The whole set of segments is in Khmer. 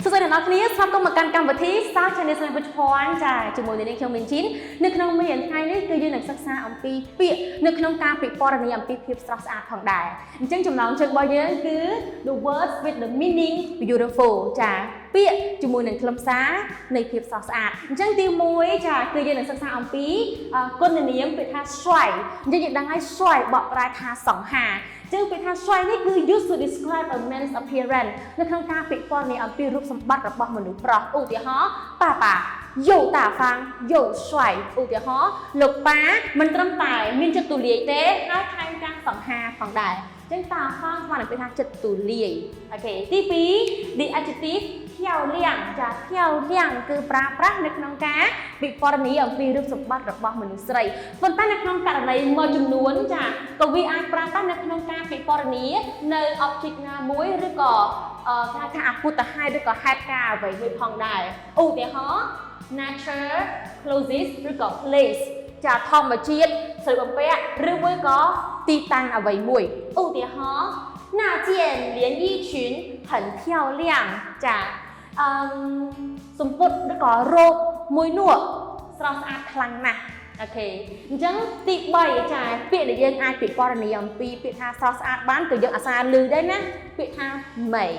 សួស្តីអ្នកនរគ្នាស្វាគមន៍មកកាន់កម្មវិធី Star Channel ស្លាញ់ពុជភ័ណ្ឌចាជាមួយនឹងខ្ញុំមីនជីននៅក្នុងមេរៀនថ្ងៃនេះគឺយើងនឹងសិក្សាអំពីពាក្យនៅក្នុងការពិពណ៌នាអំពីភាពស្រស់ស្អាតផងដែរអញ្ចឹងចំណងជើងរបស់យើងគឺ the words with the meaning beautiful ចាពាក្យជាមួយនឹងខ្លឹមសារនៃភាពស្រស់ស្អាតអញ្ចឹងទី1ចាគឺយើងនឹងសិក្សាអំពីគុណនាមពាក្យថា swai អញ្ចឹងយើងដឹងហើយ swai បកប្រែថាសង្ហាចឹងពាក្យថា swai នេះគឺ used to describe a man's appearance នៅក្នុងការពិពណ៌នាអំពីរូបសម្បត្តិរបស់មនុស្សប្រុសឧទាហរណ៍ប៉ាប៉ាយោតាហ្វាងយោស្វ័យឧទាហរណ៍លោកប៉ាមិនត្រឹមតែមានចិត្តទូលាយទេហើយថែមទាំងសង្ហាផងដែរចឹងតាហ្វាងស្មើនឹងពាក្យថាចិត្តទូលាយអូខេទី2 the adjective ខៀវលៀងចាខៀវលៀងគឺប្រើប្រាស់នៅក្នុងការពិពណ៌នាអំពីរូបសម្បត្តិរបស់មនុស្សស្រីប៉ុន្តែនៅក្នុងករណីមួយចំនួនចាក៏វាអាចប្រើប្រាស់នៅក្នុងការពិពណ៌នានៅ object ណាមួយឬក៏គេថាអពុតហេតុឬក៏ហេតុការណ៍អ្វីមួយផងដែរឧទាហរណ៍ nature clothes ឬក៏ place ចាធម្មជាតិស្លៀកបំពាក់ឬមួយក៏ទីតាំងអ្វីមួយឧទាហរណ៍那件连衣裙很漂亮ចាសំពត់ឬក៏រ៉ូបមួយនោះស្រស់ស្អាតខ្លាំងណាស់អូខេអញ្ចឹងទី3ចាពាក្យដែលយើងអាចពិពណ៌នាអំពីពាក្យថាស្រស់ស្អាតបានគឺយើងអាសាឮដែរណាពាក្យថា may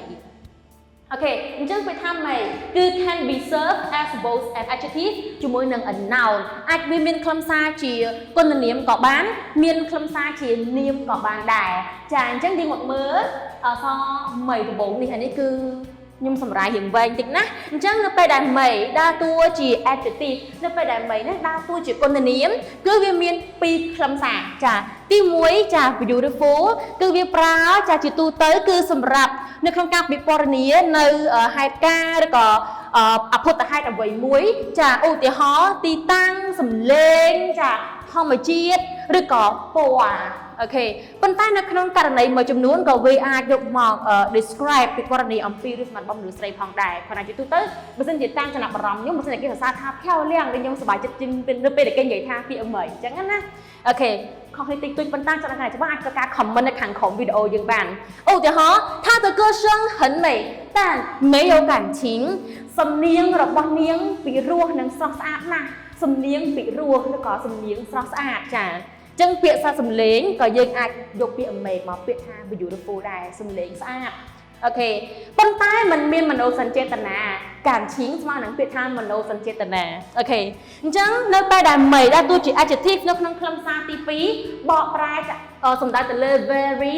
អូខេអញ្ចឹងពាក្យថា may គឺ can be served as both an adjective ជាមួយនឹង a noun អាចវាមានខ្លឹមសារជាគុណនាមក៏បានមានខ្លឹមសារជានាមក៏បានដែរចាអញ្ចឹងយើងមកមើលអក្សរ may ដំបូងនេះអានេះគឺខ្ញុំសម្រាយរៀងវែងតិចណាអញ្ចឹងនៅពេលដែល may ដើរតួជា adjective នៅពេលដែល may នេះដើរតួជាគុណនាមគឺវាមាន2ខ្លឹមសារចាទី1ចា beautiful គឺវាប្រើចាជាទូទៅគឺសម្រាប់នៅក្នុងការពិពណ៌នានៅហេតុការណ៍ឬក៏អភុតហេតុអ្វីមួយចាឧទាហរណ៍ទីតាំងសំឡេងចាធម្មជាតិឬក៏ពណ៌អូខេប៉ុន្តែនៅក្នុងករណីមួយចំនួនក៏វាអាចយកមក describe ពិពណ៌នាអំពីរូបសម្បត្តិរបស់មនុស្សស្រីផងដែរព្រោះជាទូទៅបើសិនជាតាមចំណាប់អារម្មណ៍ខ្ញុំបើសិនជាគេសរសើរថាខៀវលៀងដូចខ្ញុំសប្បាយចិត្តជាងនៅពេលដែលគេនិយាយថាពាក្យអីអញ្ចឹងណាអូខេខុសនេះតិចតួចប៉ុន្តែចំណុចណាច្បាស់អាចធ្វើការ comment នៅខាងក្រោមវីដេអូយើងបានឧទាហរណ៍他的歌声很美但没有感情សំនៀងរបស់នាងពីរោះនិងស្រស់ស្អាតណាស់សំនៀងពីរោះឬក៏សំនៀងស្រស់ស្អាតចាចឹងពាក្យសាសំឡេងក៏យើងអាចយកពាក្យ make មកពាក្យថា beautiful ដែរសំឡេងស្អាតអូខេប៉ុន្តែมันមានមនោសញ្ចេតនាការឈៀងស្មើនឹងពាក្យថាមនោសញ្ចេតនាអូខេអញ្ចឹងនៅពេលដែល make ដើរតួជា adjective នៅក្នុងខ្លឹមសារទី2បកប្រែសំដៅទៅលើ very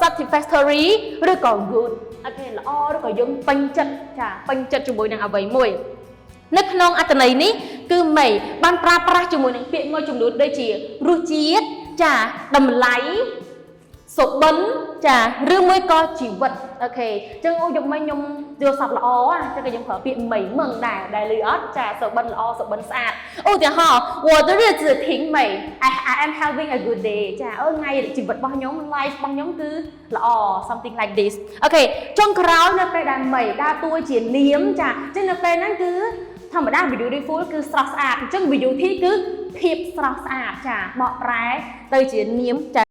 satisfactory ឬក៏ good អូខេល្អឬក៏យើងពេញចិត្តចាពេញចិត្តជាមួយនឹងអ្វីមួយនៅក្នុងអត្ថន័យនេះគឺ may បានប្រើប្រាស់ជាមួយនឹងពាក្យមួយចំនួនដូចជារសជាតិចាតម្លៃសុបិនចាឬមួយក៏ជីវិតអូខេអញ្ចឹងយកមកខ្ញុំយកសពល្អអញ្ចឹងក៏យើងប្រើពាក្យ may មឹងដែរលឺអត់ចាសុបិនល្អសុបិនស្អាតឧទាហរណ៍我的日子挺美 I am having a good day ចាថ្ងៃជីវិតរបស់ខ្ញុំ life របស់ខ្ញុំគឺល្អ something like this អូខេចុងក្រោយនៅពេលដែល may ដើរតួជានាមចាអញ្ចឹងនៅពេលហ្នឹងគឺធម្មតា beautiful គឺស្រស់ស្អាតអញ្ចឹង beauty គឺភាពស្រស់ស្អាតចាបកប្រែទៅជានាមចា